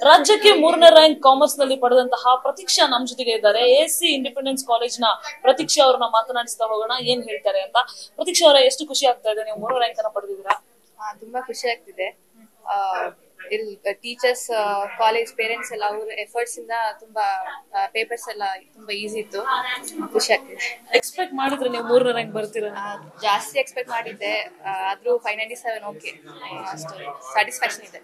ರಾಜ್ಯಕ್ಕೆ 3ನೇ rank commerce ನಲ್ಲಿ ಪಡೆದಂತಹ ಪ್ರತೀಕ್ಷಾ ನಮ್ ಜೊತೆಗೆ ಇದ್ದಾರೆ. ಎಸಿ ಇಂಡಿಪೆಂಡೆನ್ಸ್ ಕಾಲೇಜ್ ನ ಪ್ರತೀಕ್ಷಾ ಅವ್ರನ್ನ ಮಾತನಾಡಿಸ್ತಾ ಹೋಗೋಣ ಏನ್ ಹೇಳ್ತಾರೆ ಅಂತ. ಪ್ರತೀಕ್ಷಾ ಅವರ ಎಷ್ಟು ಖುಷಿ ಆಗ್ತಾ ಇದೆ, ನೀವು 3ನೇ ರ್ಯಾಂಕ್ ಅನ್ನ ಪಡೆದಿದ್ದೀರಾ? ತುಂಬಾ ಖುಷಿ ಆಗ್ತಿದೆ. ಇಲ್ಲಿ ಟೀಚರ್ಸ್, ಕಾಲೇಜ್, ಪೇರೆಂಟ್ಸ್ ಎಲ್ಲ ಅವ್ರ ಎಫರ್ಟ್ಸ್ ಇಂದ ತುಂಬಾ ಪೇಪರ್ಸ್ ಎಲ್ಲ ತುಂಬಾ ಈಸಿ ಇತ್ತು. ಖುಷಿ ಆಗ್ತಿದೆ. ಎಕ್ಸ್ಪೆಕ್ಟ್ ಮಾಡಿದ್ರೆ ನೀವು 3ನೇ ರ್ಯಾಂಕ್ ಬರ್ತೀರಾ? ಜಾಸ್ತಿ ಎಕ್ಸ್ಪೆಕ್ಟ್ ಮಾಡಿದ್ದೆ, ಆದ್ರೂ 597 ಓಕೆ, ಅಷ್ಟು ಸ್ಯಾಟಿಸ್ಫ್ಯಾಕ್ಷನ್ ಇದೆ.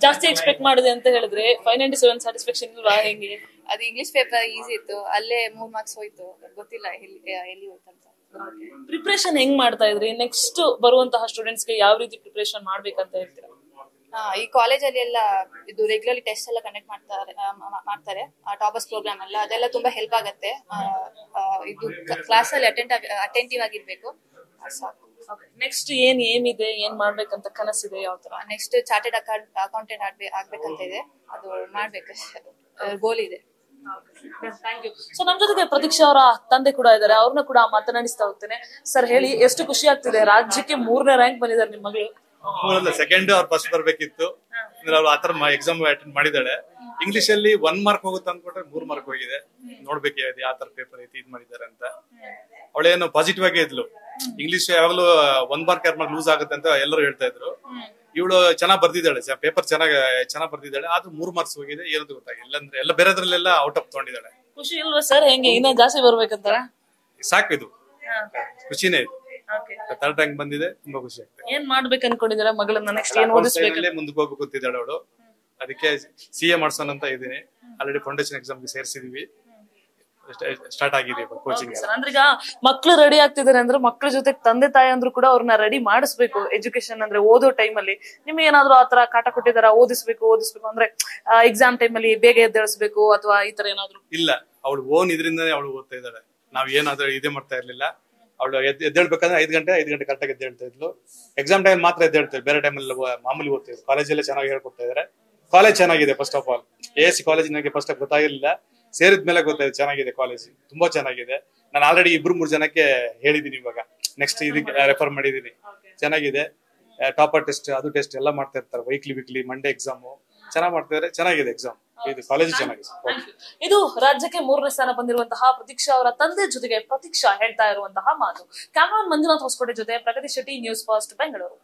ಜಾಸ್ತಿ ಎಕ್ಸ್ಪೆಕ್ಟ್ ಮಾಡಿದೆ ಅಂತ ಹೇಳಿದ್ರೆ 597 ಸ್ಯಾಟಿಸ್ಫ್ಯಾಕ್ಷನ್ ಇಲ್ವಾ? ಹೆಂಗೆ? ಅದು ಇಂಗ್ಲಿಷ್ ಪೇಪರ್ ಈಸಿ ಇತ್ತು, ಅಲ್ಲೇ 3 ಮಾರ್ಕ್ಸ್ ಹೋಯ್ತು. ಗೊತ್ತಿಲ್ಲ ಎಲ್ಲಿ ಹೋಯ್ತಂತ. ಪ್ರಿಪರೇಷನ್ ಹೆಂಗ್ ಮಾಡ್ತಾ ಇದ್ರಿ? ನೆಕ್ಸ್ಟ್ ಬರುವಂತಹ ಸ್ಟೂಡೆಂಟ್ಸ್ ಗೆ ಯಾವ ರೀತಿ ಪ್ರಿಪರೇಷನ್ ಮಾಡ್ಬೇಕಂತ ಹೇಳ್ತೀರಾ? ಈ ಕಾಲೇಜಲ್ಲಿ ಎಲ್ಲ ಇದು ರೆಗ್ಯುಲರ್ಲಿ ಟೆಸ್ಟ್ ಎಲ್ಲ ಕಂಡಕ್ಟ್ ಮಾಡ್ತಾರೆ ಟಾಪರ್ಸ್ ಪ್ರೋಗ್ರಾಮ್ ಎಲ್ಲ, ಅದೆಲ್ಲ ತುಂಬಾ ಹೆಲ್ಪ್ ಆಗತ್ತೆ. ಇದು ಕ್ಲಾಸ್ ಅಲ್ಲಿ ಅಟೆಂಟಿವ್ ಆಗಿರ್ಬೇಕು, ಸಾಕು. ನೆಕ್ಸ್ಟ್ ಏನ್ ಏನಿದೆ, ಏನ್ ಮಾಡ್ಬೇಕಂತ ಕನಸಿದೆ? ಯಾವ ತರ? ನೆಕ್ಸ್ಟ್ ಚಾರ್ಟೆಡ್ ಅಕೌಂಟೆಂಟ್ ಆಗ್ಬೇಕಂತ ಇದೆ, ಅದು ಮಾಡ್ಬೇಕು, ಗೋಲ್ ಇದೆ. ಸೊ ನಮ್ ಜೊತೆಗೆ ಪ್ರತೀಕ್ಷಾ ಅವರ ತಂದೆ ಕೂಡ ಇದ್ದಾರೆ, ಅವ್ರನ್ನ ಕೂಡ ಮಾತನಾಡಿಸ್ತಾ ಹೋಗ್ತೇನೆ. ಸರ್ ಹೇಳಿ, ಎಷ್ಟು ಖುಷಿ ಆಗ್ತಿದೆ? ರಾಜ್ಯಕ್ಕೆ 3ನೇ ರ್ಯಾಂಕ್ ಬಂದಿದ್ದಾರೆ ನಿಮ್ಮ ಮಗಳು. ಸೆಕೆಂಡ್ ಅವ್ರು ಫಸ್ಟ್ ಬರ್ಬೇಕಿತ್ತು, ಅವ್ರು ಆತರ ಎಕ್ಸಾಮ್ ಅಟೆಂಡ್ ಮಾಡಿದಾಳೆ. ಇಂಗ್ಲಿಷ್ ಅಲ್ಲಿ 1 ಮಾರ್ಕ್ ಹೋಗುತ್ತೆ ಅಂದ್ಕೊಂಡ್ರೆ 3 ಮಾರ್ಕ್ ಹೋಗಿದೆ. ನೋಡ್ಬೇಕು ಯಾವ ತರ ಪೇಪರ್ ಐತಿ ಇದ್ ಮಾಡಿದಾರೆ ಅಂತ. ಅವಳೇನು ಪಾಸಿಟಿವ್ ಆಗೇ ಇದ್ಲು. ಇಂಗ್ಲಿಷ್ ಯಾವಾಗ್ಲೂ 1 ಮಾರ್ಕ್ 2 ಮಾರ್ಕ್ ಲೂಸ್ ಆಗುತ್ತೆ ಅಂತ ಎಲ್ಲರೂ ಹೇಳ್ತಾ ಇದ್ರು. ಇವಳು ಚೆನ್ನಾಗ್ ಬರ್ದಿದ್ದಾಳೆ, ಪೇಪರ್ ಚೆನ್ನಾಗ್ ಬರ್ದಿದ್ದಾಳೆ. ಆದ್ರೂ 3 ಮಾರ್ಕ್ಸ್ ಹೋಗಿದೆ, ಏನಂತ ಗೊತ್ತಾಗಿಲ್ಲ. ಅಂದ್ರೆ ಎಲ್ಲ ಬೇರೆದ್ರಲ್ಲೆಲ್ಲ ಔಟ್ ಆಫ್ ತಗೊಂಡಿದ್ದಾಳೆ. ಖುಷಿ ಇಲ್ವಾ ಸರ್? ಹೆಂಗೆ ಇನ್ನ ಜಾಸ್ತಿ ಬರ್ಬೇಕಂತ? ಸಾಕು, ಇದು ಖುಷಿನೇ ಇದೆ. 3rd ರ್ಯಾಂಕ್ ಬಂದಿದೆ, ತುಂಬಾ ಖುಷಿ ಆಗ್ತದೆ. ಏನ್ ಮಾಡ್ಬೇಕು ಅನ್ಕೊಂಡಿದ್ದೀರಾ ಮಗಳನ್ನ? ನೆಕ್ಸ್ಟ್ ಏನ್ ಓದಿಸ್ಬೇಕು? ಮುಂದಕ್ಕೆ ಹೋಗ್ಬೇಕು ಅಂತಿದ್ದಾಳೆ ಅವಳು. ಅದಕ್ಕೆ CA ಮಾಡ್ಸೋಣ ಅಂತ ಇದೀನಿ. ಆಲ್ರೆಡಿ ಫೌಂಡೇಶನ್ ಎಕ್ಸಾಮ್ಗೆ ಸೇರಿಸಿದೀವಿ, ಸ್ಟಾರ್ಟ್ ಆಗಿದೆ ಕೋಚಿಂಗ್. ಅಂದ್ರೆ ಈಗ ಮಕ್ಳು ರೆಡಿ ಆಗ್ತಿದಾರೆ ಅಂದ್ರೆ ಮಕ್ಳ ಜೊತೆ ತಂದೆ ತಾಯಿ ಅಂದ್ರೂ ಕೂಡ ಅವ್ರನ್ನ ರೆಡಿ ಮಾಡಿಸ್ಬೇಕು. ಎಜುಕೇಶನ್ ಅಂದ್ರೆ ಓದೋ ಟೈಮ್ ಅಲ್ಲಿ ನಿಮ್ಗೆ ಏನಾದ್ರು ಆತರ ಕಾಟ ಕೊಟ್ಟಿದಾರ? ಓದಿಸ್ಬೇಕು ಅಂದ್ರೆ ಎಕ್ಸಾಮ್ ಟೈಮ್ ಅಲ್ಲಿ ಬೇಗ ಎದ್ದೇಳಿಸ್ಬೇಕು ಅಥವಾ ಈ ತರ ಏನಾದ್ರು? ಇಲ್ಲ, ಅವಳು ಓನ್ ಇದರಿಂದಾನೇ ಅವಳು ಓದ್ತಾ ಇದ್ದಾಳೆ. ನಾವ್ ಏನಾದ್ರೂ ಇದೇ ಮಾಡ್ತಾ ಇರ್ಲಿಲ್ಲ. ಅವಳು ಎದ್ದೇಳ್ಬೇಕಂದ್ರೆ 5 ಗಂಟೆ ಕರೆಕ್ಟ್ ಆಗಿ ಎದ್ದೇಳ್ತಾ ಇದ್ಲು. ಎಕ್ಸಾಮ್ ಟೈಮ್ ಮಾತ್ರ ಎದ್ದೇಳ್ತಾರೆ, ಬೇರೆ ಟೈಮ್ ಅಲ್ಲಿ ಮಾಮೂಲಿ ಓದ್ತಿದ್ರು. ಕಾಲೇಜಲ್ಲೇ ಚೆನ್ನಾಗಿ ಹೇಳ್ಕೊಡ್ತಾ ಇದಾರೆ. ಕಾಲೇಜ್ ಚೆನ್ನಾಗಿದೆ. First of all ASC college ನನಗೆ ಫಸ್ಟ್ ಗೊತ್ತಾಗಿರ್ಲಿಲ್ಲ, ಸೇರಿದ್ಮೇಲೆ ಗೊತ್ತಾಯ್ತು ಚೆನ್ನಾಗಿದೆ ಕಾಲೇಜ್, ತುಂಬಾ ಚೆನ್ನಾಗಿದೆ. ನಾನು ಆಲ್ರೆಡಿ 2-3 ಜನಕ್ಕೆ ಹೇಳಿದೀನಿ. ಇವಾಗ ನೆಕ್ಸ್ಟ್ ಇದಕ್ಕೆ ರೆಫರ್ ಮಾಡಿದೀನಿ. ಚೆನ್ನಾಗಿದೆ. ಟಾಪರ್ ಟೆಸ್ಟ್, ಅದು ಟೆಸ್ಟ್ ಎಲ್ಲ ಮಾಡ್ತಾ ಇರ್ತಾರೆ. ವೀಕ್ಲಿ ಮಂಡೇ ಎಕ್ಸಾಮ್ ಚೆನ್ನಾಗಿ ಮಾಡ್ತಾ ಇದಾರೆ. ಚೆನ್ನಾಗಿದೆ ಎಕ್ಸಾಮ್, ಇದು ಕಾಲೇಜ್ ಚೆನ್ನಾಗಿದೆ. ಇದು ರಾಜ್ಯಕ್ಕೆ 3ನೇ ಸ್ಥಾನ ಬಂದಿರುವಂತಹ ಪ್ರತೀಕ್ಷಾ ಅವರ ತಂದೆ ಜೊತೆಗೆ ಪ್ರತೀಕ್ಷಾ ಹೇಳ್ತಾ ಇರುವಂತಹ ಮಾತು. ಕ್ಯಾಮರಾಮನ್ ಮಂಜುನಾಥ್ ಹೊಸಕೋಟೆ ಜೊತೆ ಪ್ರಗತಿ ಶೆಟ್ಟಿ, ನ್ಯೂಸ್ ಫಸ್ಟ್, ಬೆಂಗಳೂರು.